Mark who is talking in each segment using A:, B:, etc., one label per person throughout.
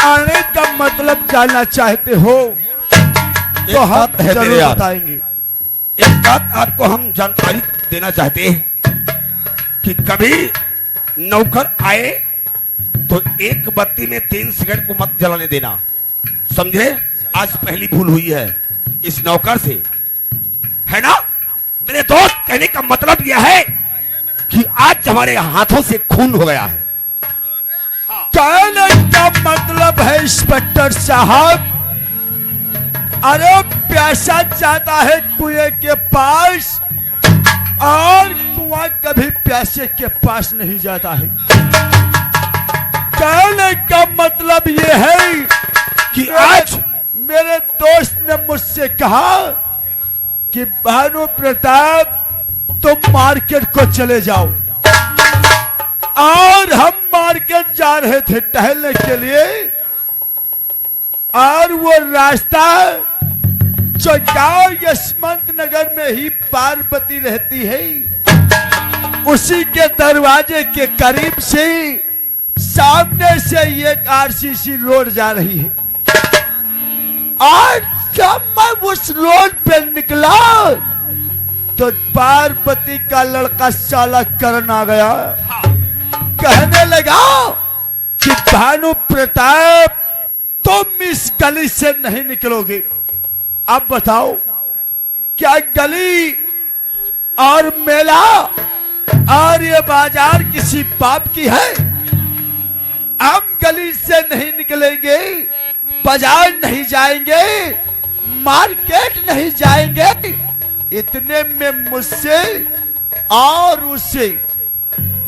A: आने का मतलब जानना चाहते हो तो हम जरूर बताएंगे।
B: एक बात आपको हम जानकारी देना चाहते हैं कि कभी नौकर आए तो एक बत्ती में 3 सिगरेट को मत जलाने देना, समझे? आज पहली भूल हुई है इस नौकर से, है ना मेरे दोस्त? कहने का मतलब यह है कि आज हमारे हाथों से खून हो गया है।
A: कहने का मतलब है इंस्पेक्टर साहब, अरे प्यासा जाता है कुएं के पास और कुआं कभी प्यासे के पास नहीं जाता है। कहने का मतलब ये है कि आज मेरे दोस्त ने मुझसे कहा कि भानु प्रताप तुम मार्केट को चले जाओ, और हम मार्केट जा रहे थे टहलने के लिए, और वो रास्ता जो गांव यशवंत नगर में ही पार्वती रहती है उसी के दरवाजे के करीब से सामने से एक आरसीसी रोड जा रही है। और जब मैं उस रोड पे निकला तो पार्वती का लड़का साला करण आ गया। कहने लगा कि भानु प्रताप तुम इस गली से नहीं निकलोगे। अब बताओ क्या गली और मेला और ये बाजार किसी बाप की है? हम गली से नहीं निकलेंगे, बाजार नहीं जाएंगे, मार्केट नहीं जाएंगे। इतने में मुझसे और उससे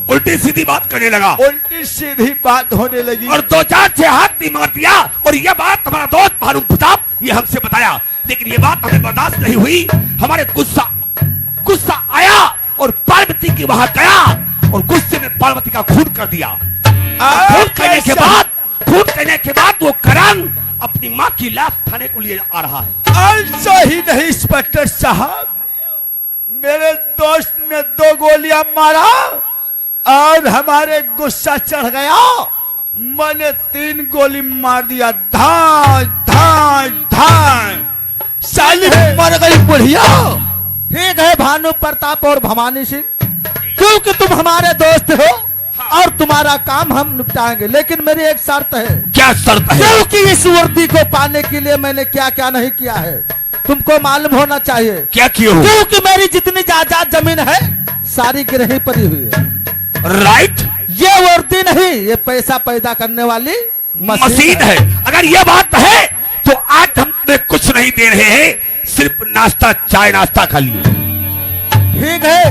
B: उल्टी सीधी बात करने लगा,
A: उल्टी सीधी बात होने लगी
B: और 2-4 से हाथ भी मार दिया। और यह बात हमारा दोस्त भानु प्रताप ये हमसे बताया, लेकिन ये बात हमें बर्दाश्त नहीं हुई। हमारे गुस्सा आया और पार्वती की वहां गया और गुस्से में पार्वती का खून कर दिया। खून करने के बाद वो करण अपनी माँ की लाश थाने को लिए आ रहा है।
A: ऐसा ही नहीं इंस्पेक्टर साहब, मेरे दोस्त ने 2 गोलियां मारा और हमारे गुस्सा चढ़ गया, मैंने 3 गोली मार दिया। धां धां धां साली मर गई बुढ़िया।
C: ठीक है भानु प्रताप और भवानी सिंह, क्योंकि तुम हमारे दोस्त हो और तुम्हारा काम हम निपटाएंगे, लेकिन मेरी एक शर्त है।
B: क्या शर्त है?
C: क्योंकि इस वर्दी को पाने के लिए मैंने क्या क्या नहीं किया है तुमको मालूम होना चाहिए।
B: क्या किया हो?
C: क्योंकि मेरी जितनी जायदाद जमीन है सारी गिरही पड़ी हुई है।
B: राइट,
C: ये वर्दी नहीं, ये पैसा पैदा करने वाली
B: मशीन है। अगर ये बात है तो आज हम तुम्हें कुछ नहीं दे रहे हैं, सिर्फ नाश्ता, चाय नाश्ता खा लिए।
C: ठीक है,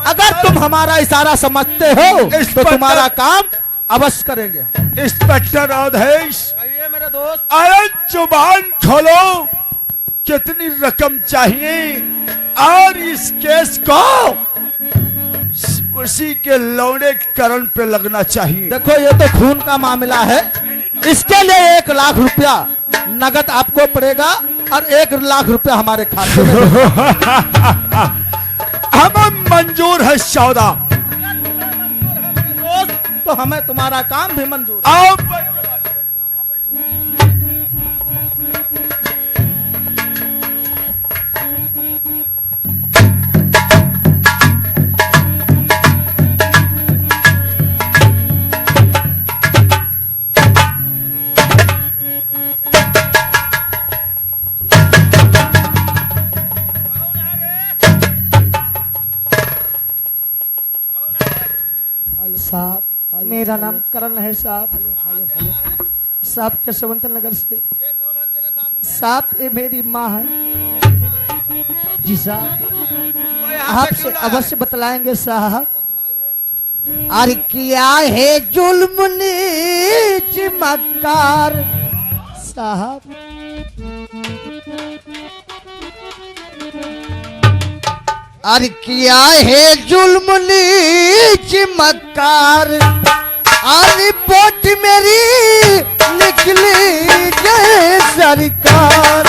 C: अगर तुम हमारा इशारा समझते हो तो तुम्हारा काम अवश्य करेंगे।
A: इंस्पेक्टर अवधेश,
C: कहिए मेरे दोस्त।
A: अरे जुबान खोलो, कितनी रकम चाहिए और इस केस को उसी के लौड़े करण पे लगना चाहिए।
C: देखो ये तो खून का मामला है, इसके लिए 1 लाख रुपया नगद आपको पड़ेगा और 1 लाख रुपया हमारे खाते में।
A: हमें मंजूर है सौदा,
C: तो हमें तुम्हारा काम भी मंजूर है।
A: आओ
D: साहब, मेरा नाम करण है साहब। साहब केशवंत नगर से। साहब ये मेरी माँ है। जी साहब, आपसे अवश्य बतलाएंगे साहब। अरे किया है जुल्म नीच मक्कार साहब। अरे किया है जुल्म नीच मक्कार, आनी पोट मेरी निकली गए सरकार।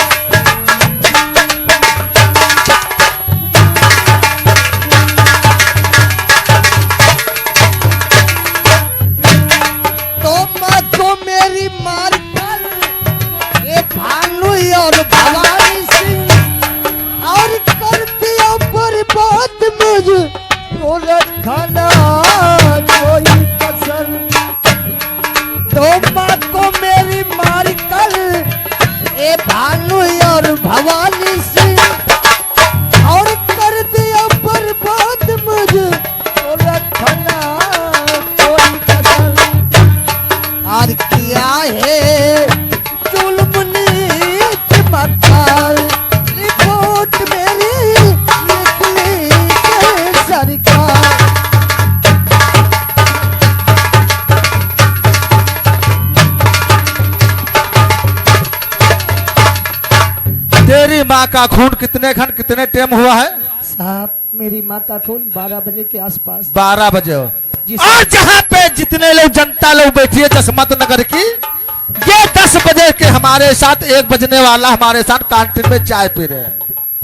D: तो माँ को मेरी मार कर
C: माँ का खून कितने खंड कितने टाइम हुआ है?
D: साहब मेरी माँ का खून 12 बजे के आसपास।
C: 12 बजे हो।
D: जी
C: और जहाँ पे जितने लोग जनता लोग बैठी है जसमत नगर की, ये 10 बजे के हमारे साथ 1 बजने वाला हमारे साथ कैंटीन में चाय पी रहे हैं।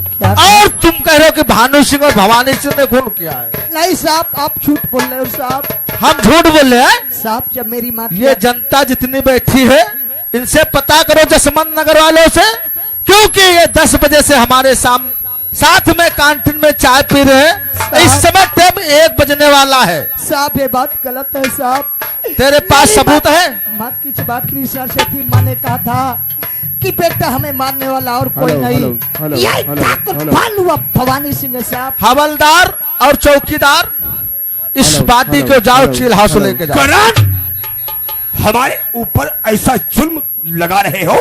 D: क्या?
C: और तुम कह रहे हो कि भानु सिंह और भवानी सिंह ने खून किया है।
D: नहीं साहब, आप झूठ बोल रहे हो साहब।
C: हम झूठ बोल रहे हैं?
D: साहब जब मेरी माँ
C: ये जनता जितनी बैठी है इनसे पता करो जसमत नगर वालों से, क्योंकि ये 10 बजे से हमारे साथ में कैंटीन में चाय पी रहे हैं। इस समय टाइम 1 बजने वाला है।
D: साहब ये बात गलत है साहब।
C: तेरे पास सबूत है?
D: माँ की बात की से थी। माँ ने कहा था कि बेटा हमें मारने वाला और कोई नहीं, यही ठाकुर भानु अब भवानी सिंह है साहब।
C: हवलदार और चौकीदार इस बाती को जाओ चील हाउस लेके जाओ।
B: करण, हमारे ऊपर ऐसा जुल्म लगा रहे हो?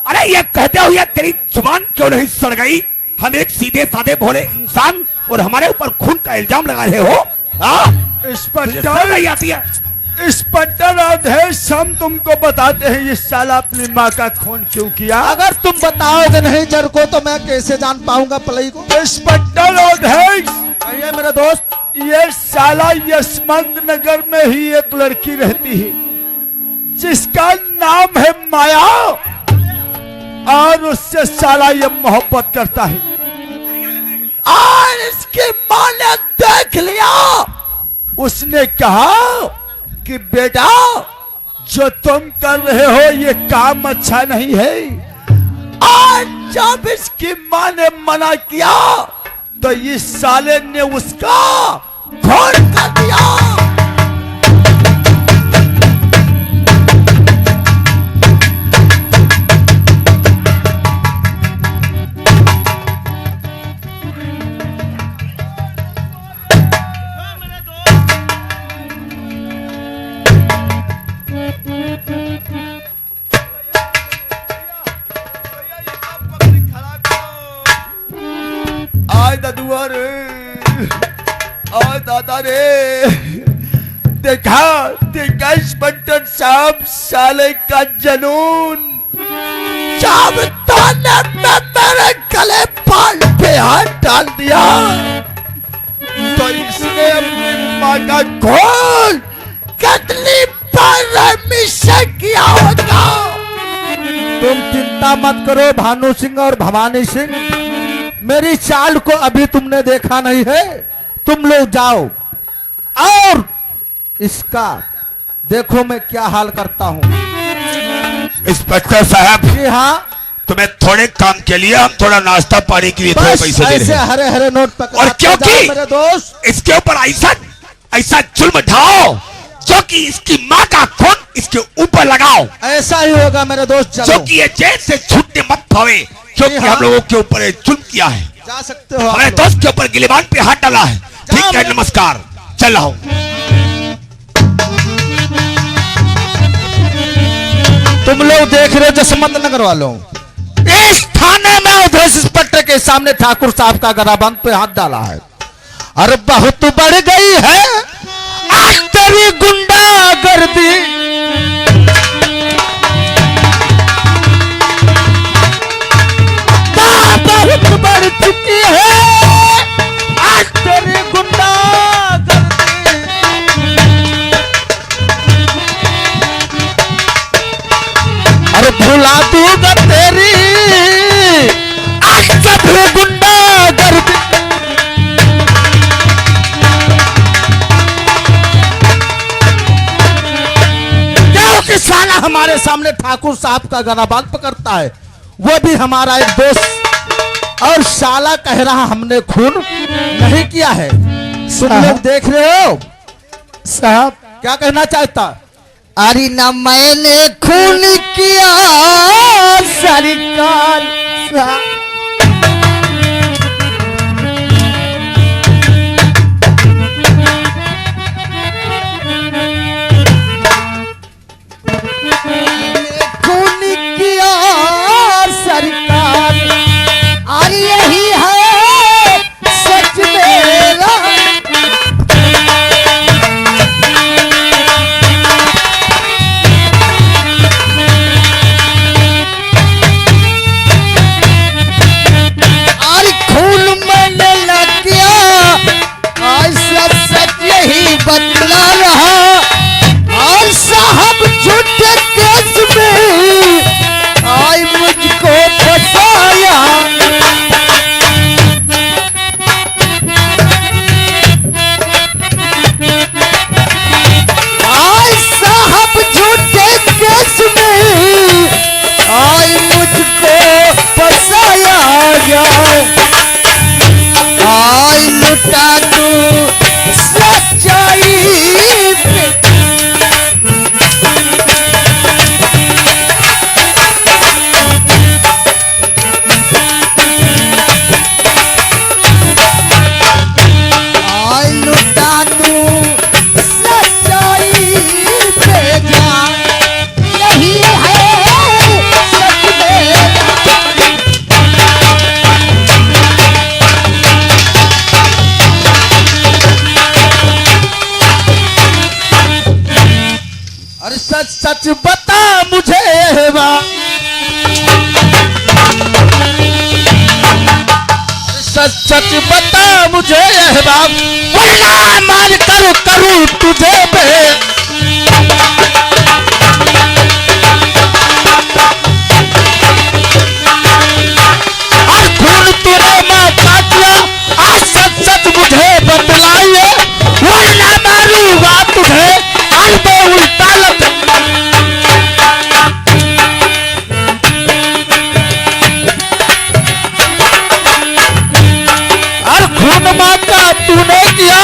B: अरे ये कहते हुए तेरी जुबान क्यों नहीं सड़ गई? हम एक सीधे साधे भोले इंसान और हमारे ऊपर खून का इल्जाम लगा रहे हो?
A: इंस्पेक्टर
B: नहीं आती है?
A: इंस्पेक्टर अवधेश, हम तुमको बताते हैं ये साला अपनी माँ का खून क्यों किया।
C: अगर तुम बताओगे नहीं जर को तो मैं कैसे जान पाऊंगा पलई को?
A: इंस्पेक्टर अवधेश,
C: ये मेरे दोस्त,
A: ये साला यशवंत नगर में ही एक लड़की रहती है जिसका नाम है माया, और उससे साला ये मोहब्बत करता है। और इसकी माँ ने देख लिया, उसने कहा कि बेटा जो तुम कर रहे हो ये काम अच्छा नहीं है। और जब इसकी माँ ने मना किया तो इस साले ने उसका खून कर दिया। आय दादुआ रे, आय दादा रे, देखा देखा इंस्पेक्टर साहब साले का जुनून। जब तूने मेरे गले पाल पे हाथ डाल दिया तो इसने अपनी माँ का खून कितनी बेरहमी से किया होगा।
C: तुम चिंता मत करो भानु सिंह और भवानी सिंह, मेरी चाल को अभी तुमने देखा नहीं है। तुम लोग जाओ और इसका देखो मैं क्या हाल करता हूँ।
B: इंस्पेक्टर साहब,
C: जी हाँ,
B: तुम्हें थोड़े काम के लिए हम थोड़ा नाश्ता पानी के लिए थोड़े
C: बस
B: पैसे दे
C: ऐसे
B: रहे हैं।
C: हरे हरे नोट पकड़
B: और क्योंकि
C: मेरे दोस्त
B: इसके ऊपर ऐसा जुल्म ढाओ जो कि इसकी माँ का खून इसके ऊपर लगाओ,
C: ऐसा ही होगा मेरे दोस्त।
B: जो
C: चलो
B: कि ये जेल से छूटने मत पावे, क्योंकि
C: हाँ।
B: हम लोगों के ऊपर ये जुल्म किया है।
C: जा सकते हो आप
B: हमारे
C: लोग।
B: दोस्त के ऊपर गिलेबान पे हाथ डाला है। ठीक है, नमस्कार, चल रहा हूं।
C: तुम लोग देख रहे हो जसमत नगर वालों, इस थाने में अवधेश इंस्पेक्टर के सामने ठाकुर साहब का गराबंद पे हाथ डाला है। अरे बहुत बढ़ गई है आज तेरी गुंडागर्दी। बहुत बढ़ चुकी है आज तेरी गुंडागर्दी। अरे भुला दूंगा तेरी आज जब गुंडागर्दी। क्योंकि साला हमारे सामने ठाकुर साहब का गराबान पकड़ता है, वो भी हमारा एक दोस्त, और साला कह रहा हमने खून नहीं किया है। तुम लोग देख रहे हो
D: साहब
C: क्या कहना चाहता?
D: अरे ना मैंने खून किया सरकार साहब। खून किया सरकार, और यही है सच मेरा।
C: सच बता मुझे ये बात, सच सच बता मुझे यह बात, वरना मार कर करूं तुझे बे। और खून तूने मां का किया, आज सच सच मुझे बतलाइए, वरना मारूंगा तुझे आज मैं उल्टा लग। और खून मां का तूने किया,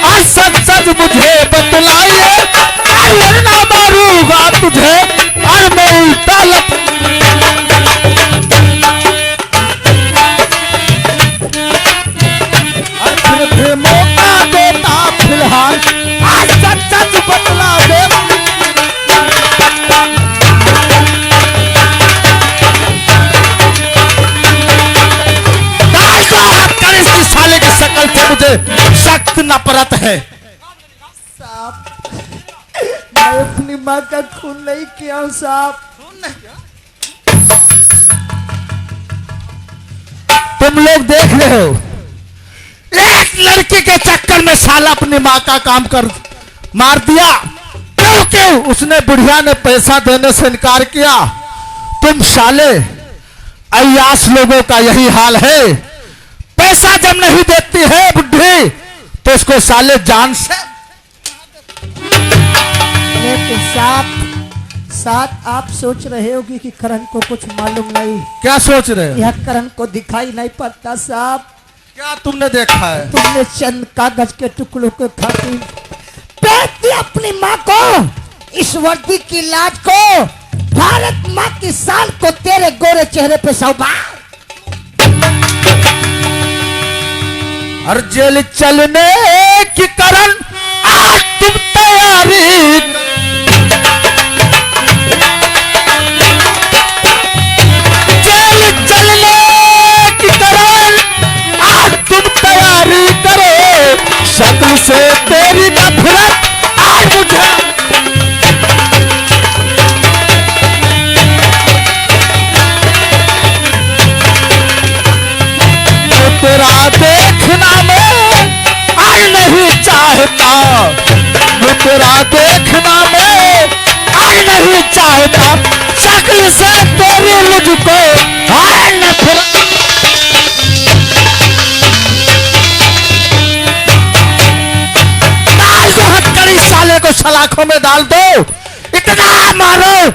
C: आज सच सच मुझे बतलाइए, वरना मारूंगा तुझे और मैं उल्टा लग। और फिर मौका देता फिलहाल, आज सच सच बतला दे। इस साले की शकल से मुझे सख्त नफरत है।
D: साहब मैं अपनी माँ का खून नहीं किया हूँ साहब।
C: तुम लोग देख रहे हो, एक लड़की के चक्कर में साला अपनी माँ का काम कर मार दिया, क्योंकि उसने बुढ़िया ने पैसा देने से इनकार किया। तुम साले अय्यास लोगों का यही हाल है, पैसा जब नहीं देती है बुढ़ी तो उसको साले जान से।
D: लेकिन साथ आप सोच रहे होगी कि करण को कुछ मालूम नहीं।
C: क्या सोच रहे हो?
D: यह करण को दिखाई नहीं पड़ता साहब।
C: क्या तुमने देखा है?
D: तुमने चंद कागज के टुकड़ों के खातिर बेच दी अपनी माँ को, इस वर्दी की लाज को, भारत माँ की शान को तेरे गोरे चेहरे पे सौभाग्य।
C: और जेल चलने की करण आज तुम तैयारी, जेल चलने की करण आज तुम तैयारी करो, शक्ल से तेरी नफरत आज मुझे। तेरा देखना मैं आज नहीं चाहता, मैं तेरा देखना मैं आज नहीं चाहता, शक्ल से तेरी मुझको आज नफरत। डाल दो हथकड़ी साले को सलाखों में डाल दो, इतना मारो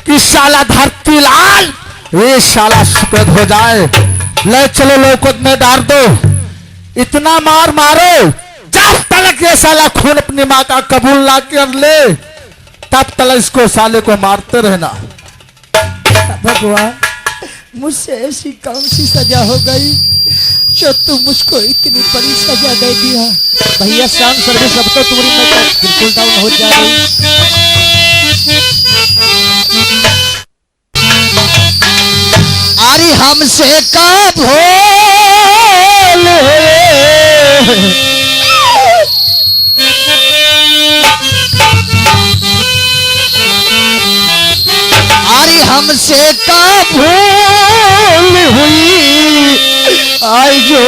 C: कि साला धरती लाल, ये साला सफेद हो जाए। ले चलो लोकत में डाल दो, इतना मार मारो जब तक ये साला खून अपनी माँ का कबूल ना कर ले, तब तक इसको साले को मारते रहना।
D: भगवान मुझसे ऐसी कौन सी सजा हो गई जो तू मुझको इतनी बड़ी सजा दे दिया। भैया शाम सर्विस अब तो तुम्हारी मैं बिल्कुल डाउन हो जा रही। अरे हमसे का भूल अरे हमसे का भूल हुई, आई जो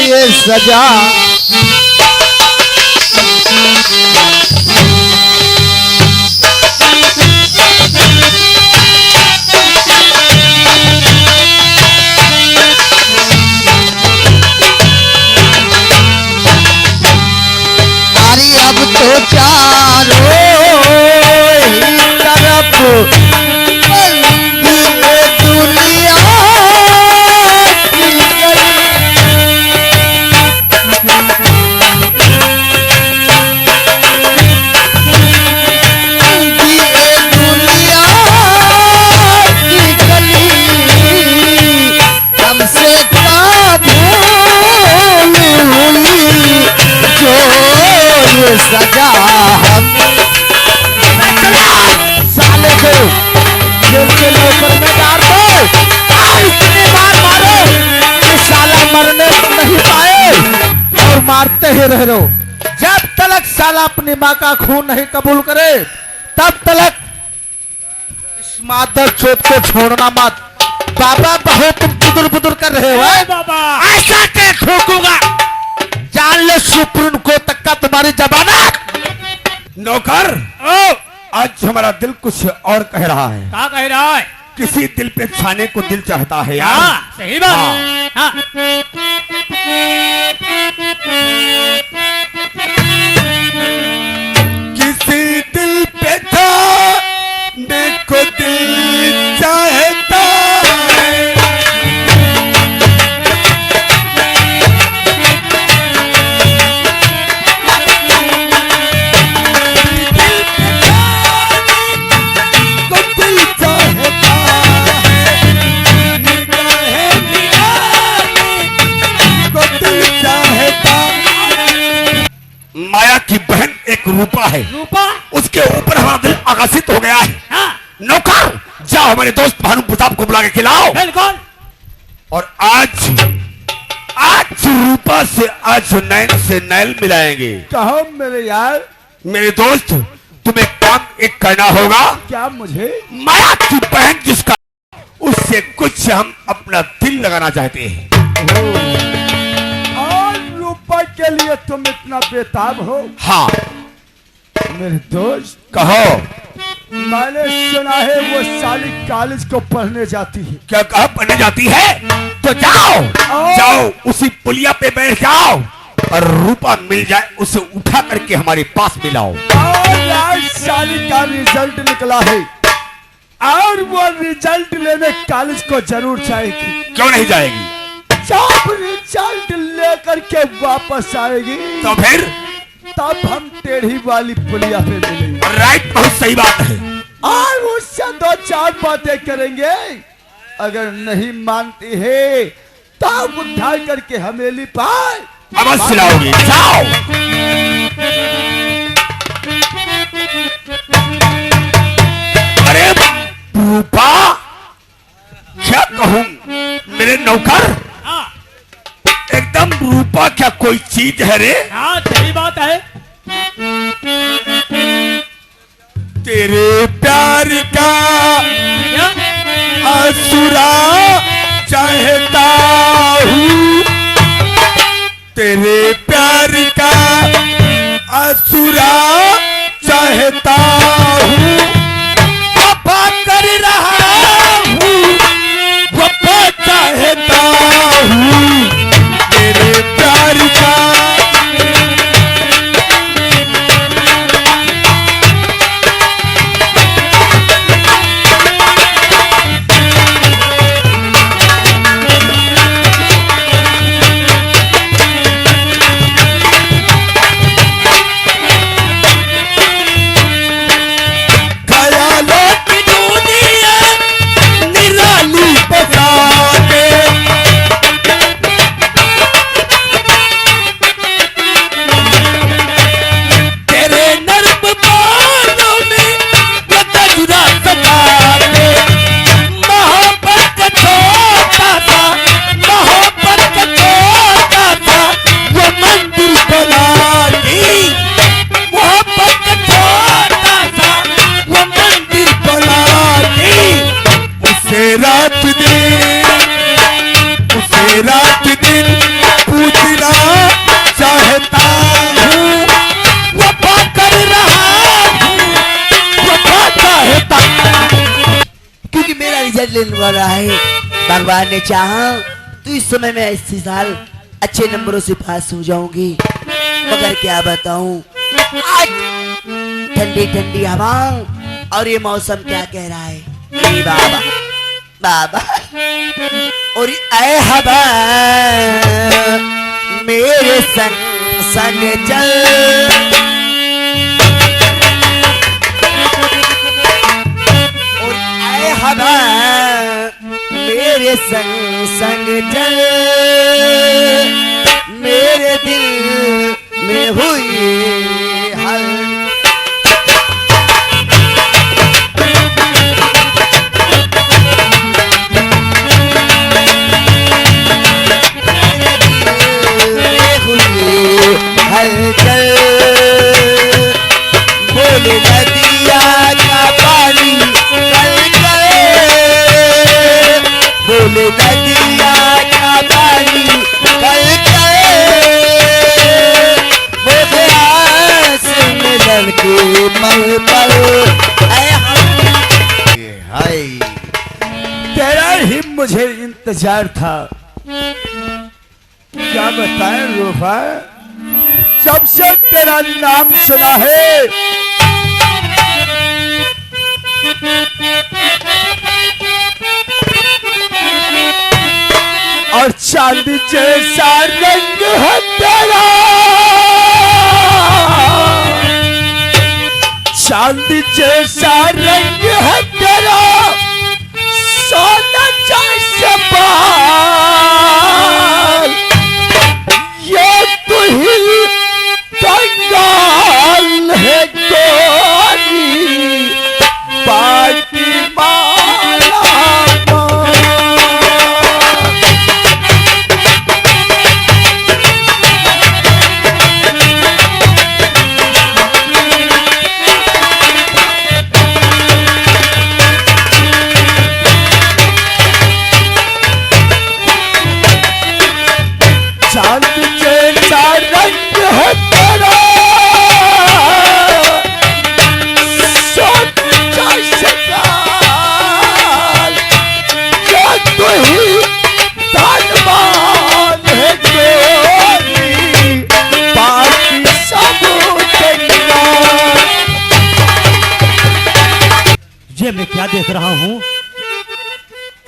D: ये सजा। अब तो चारों ही तरफ दुनिया की दुनिया की गली हमसे का भूल हुई, जो ये सजा हम साले को जेल के लोकर में डाल दो, इतनी बार मारो कि साला मरने नहीं पाए और मारते ही रह लो। जब तक साला अपनी माँ का खून नहीं कबूल करे तब तक
C: मादर चोट को छोड़ना मत। बाबा बहुत तुम बुदुर बुदुर कर रहे हो।
E: ए बाबा
C: ऐसा क्या ठोकूंगा, जान ले सुप्रीम कोर्ट तक का तुम्हारी जमानत।
B: नौकर,
E: ओ
B: आज हमारा दिल कुछ और कह रहा है।
E: क्या कह रहा है?
B: किसी दिल पे छाने को दिल चाहता है यार।
E: हाँ सही बात। हाँ
B: किसी दिल पे छाने को दिल चाहता है। माया की बहन एक रूपा है,
E: रूपा।
B: उसके ऊपर हमारा दिल आकर्षित हो गया है।
E: हाँ
B: नौकर, जाओ हमारे दोस्त भानु प्रताप को बुला के खिलाओ।
E: बिल्कुल।
B: और आज रूपा से आज नैन से नैल मिलाएंगे।
A: कहो मेरे यार,
B: मेरे दोस्त, तुम्हें काम एक करना होगा।
A: क्या मुझे?
B: माया की बहन जिसका, उससे कुछ हम अपना दिल लगाना चाहते हैं।
A: और रूपा के लिए तुम इतना बेताब हो?
B: हाँ
A: मेरे दोस्त,
B: कहो।
A: मैंने सुना है वो साली कॉलेज को पढ़ने जाती है।
B: क्या कहा पढ़ने जाती है? तो जाओ जाओ, उसी पुलिया पे बैठ जाओ और रूपा मिल जाए उसे उठा करके हमारे पास मिलाओ।
A: और आज साली का रिजल्ट निकला है और वो रिजल्ट लेने कॉलेज को जरूर जाएगी।
B: क्यों नहीं जाएगी?
A: जब रिजल्ट लेकर के वापस आएगी
B: तो फिर
A: तब हम टेढ़ी वाली पुलिया पे मिलेंगे।
B: राइट, बहुत सही बात है।
A: और उससे दो चार बातें करेंगे। अगर नहीं मानती है तब उठा करके हमेली पाए
B: अवश्य लाओगी। जाओ। अरे रूपा, क्या कहूं मेरे नौकर,
E: हाँ
B: एकदम रूपा क्या कोई चीज है रे?
E: हाँ सही बात है।
B: तेरे प्यार का
E: क्या?
B: असुरा चाहता हूँ, तेरे प्यार का असुरा चाहता हूँ, वफा कर रहा हूँ, वफा चाहता हूँ, तेरे प्यार का। ख्यालों की दुनिया निराली बता दे, तेरे नर्म बालों में ये गजरा सजा दे, मोहब्बत का छोटा सा, मोहब्बत का छोटा सा वो मंदिर बना दी, मोहब्बत का छोटा सा वो मंदिर बना दी, उसे रात दिन पूछना चाहता हूँ, वफा कर रहा हूँ, वफा चाहता।
F: क्योंकि मेरा रिजल्ट लेने वाला है, भगवान ने चाहा तो इस समय में इसी साल अच्छे नंबरों से पास हो जाऊंगी। मगर क्या बताऊं, आज ठंडी ठंडी हवा और ये मौसम क्या कह रहा है। ए बाबा बाबा, और ऐ हवा मेरे संग संग चल, और ऐ हवा मेरे संग संग चल, मेरे दिल में हुई हल। हलचल बोले नदिया का पानी कल पल पल हाय
A: तेरा ही मुझे इंतजार था। क्या बताएं रूपा, जब से तेरा नाम सुना है और चांदी जैसा रंग है तेरा, चांदी जैसा रंग है तेरा, सोना जैसा बाल, ये तू ही कंगाल है गोरी, बाकी माला माल। चांद जैसा रंग है तेरा, सोना जैसा बाल, ये तू ही धनवान है गोरी, बाकी सब कंगाल।
C: ये मैं क्या देख रहा हूँ?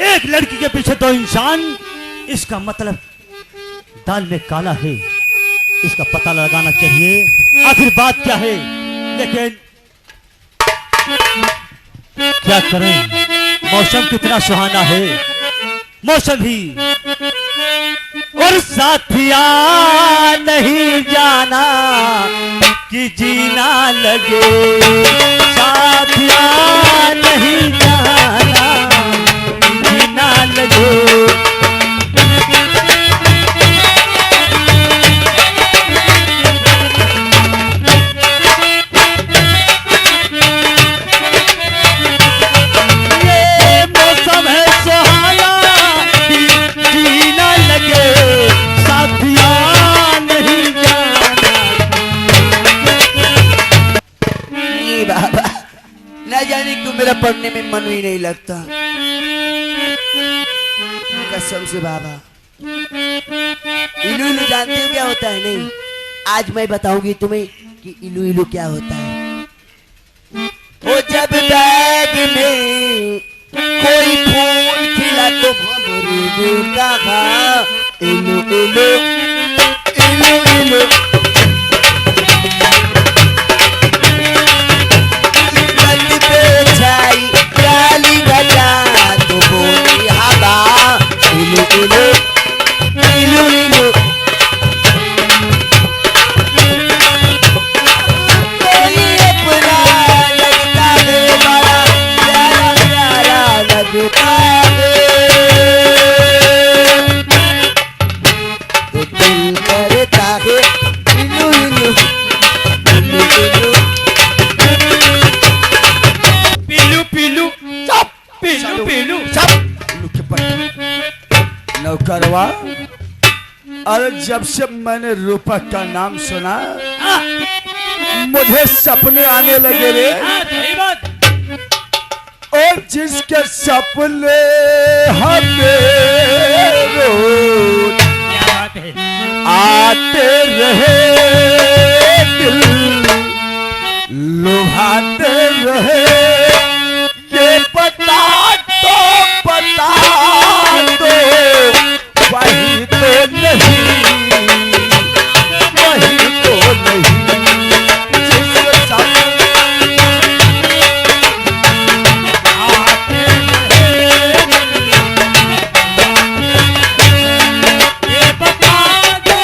C: एक लड़की के पीछे दो इंसान, इसका मतलब दाल में काला है। इसका पता लगाना चाहिए आखिर बात क्या है। लेकिन क्या करें, मौसम कितना सुहाना है, मौसम ही। और साथिया नहीं जाना कि जीना लगे, साथिया नहीं जाना कि जीना लगे। ये मौसम है सुहाना, जीना लगे, साथिया नहीं जाना।
F: ये बाबा न जाने क्यों मेरा पढ़ने में मन ही नहीं लगता, कसम से बाबा। इलू इलू जानते हो क्या होता है? नहीं, आज मैं बताऊंगी तुम्हें कि इलू इलू क्या होता है। वो जब बैग में कोई फूल खिला तो भंवरी ने कहा इलू इलू इलू इलू। गली पे छाई काली घटा तो बोली हवा इलू इलू इलू इलू। कोई अपना लगता है बड़ा प्यारा प्यारा लगता है, तो दिल करता है इलू इलू इलू इलू।
E: पीलू पीलू चुप, पीलू पीलू
A: नौकरवा, अरे जब से मैंने रूपक का नाम सुना मुझे सपने आने लगे रे,
E: हाँ सही बात।
A: और जिसके सपने हमें रोज
E: क्या बात है?
A: आते रहे, दिल लुभाते रहे, ये बता दो वही तो नहीं, वही तो नहीं जिसके सपने
E: आते रहे, ये बता दो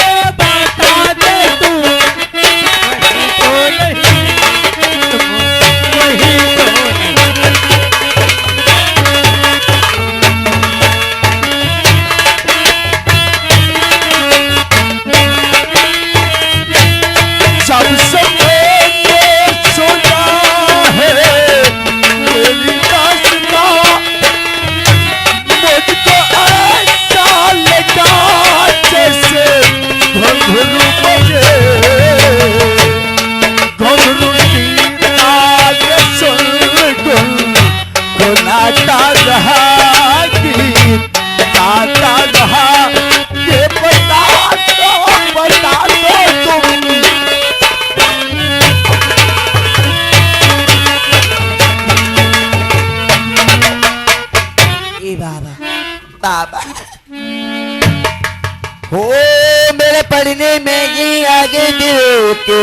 F: मेरे पढ़ने में ही आगे दिल के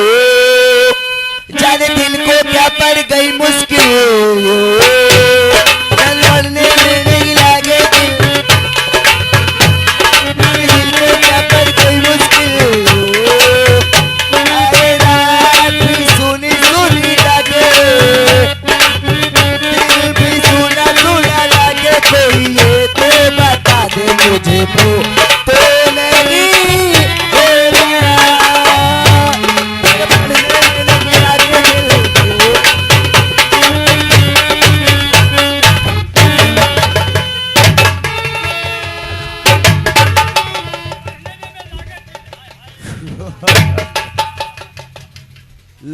F: जाने दिल को क्या पड़ गई मुश्किल पढ़ने में नहीं लागे दिल को क्या पड़ गई मुश्किल अरे रात भी सुनी सुनी लगे दिल भी सुना सुना लगे कोई ये तो बता दे मुझे तो नहीं मेरे पढ़ने में नहीं आगे दिल के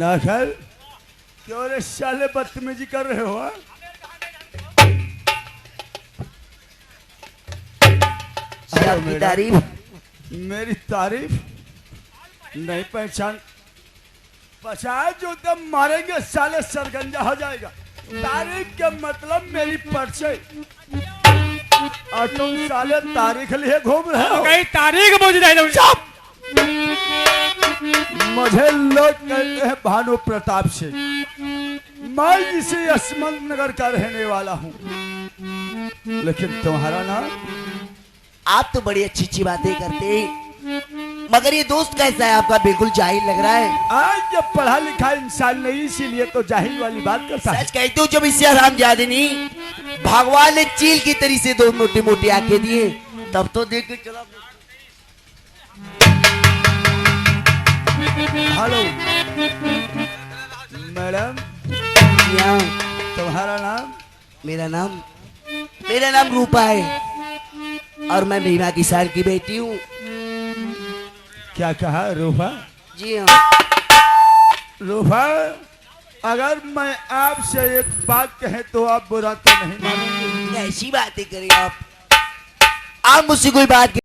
A: लाखर क्यों रे साले बदतमीजी कर रहे हो हाँ?
F: आपकी तारीफ
A: मेरी तारीफ नहीं पहचान जो दम मारेंगे साले सरगंजा हो जाएगा। तारीफ के मतलब मेरी पर्चे और तुम साले तारीख लिए घूम रहे हो।
E: कहीं तारीख मुझे नहीं
A: चुप! मुझे लोग कहते हैं भानु प्रताप से, मैं इसी यशवंत नगर का रहने वाला हूँ, लेकिन तुम्हारा नाम?
F: आप तो बड़ी अच्छी अच्छी बातें करते हैं मगर ये दोस्त कैसा है आपका बिल्कुल जाहिल लग रहा है
A: आज जब पढ़ा लिखा इंसान नहीं इसीलिए तो जाहिल वाली बात करता है।
F: सच कहते हो जब इससे आराम ज्यादा नहीं भगवान ने चील की तरी से दो मोटी मोटी आंखें दिए तब तो देख के चला।
A: हेलो मैडम,
F: हाँ,
A: तुम्हारा नाम?
F: मेरा नाम रूपा है और मैं भीमा किसान की बेटी हूँ।
A: क्या कहा रूपा?
F: जी हाँ।
A: रूपा, अगर मैं आपसे एक बात कहे तो आप बुरा तो नहीं मानेंगे?
F: ऐसी बातें करें आप मुझसे कोई बात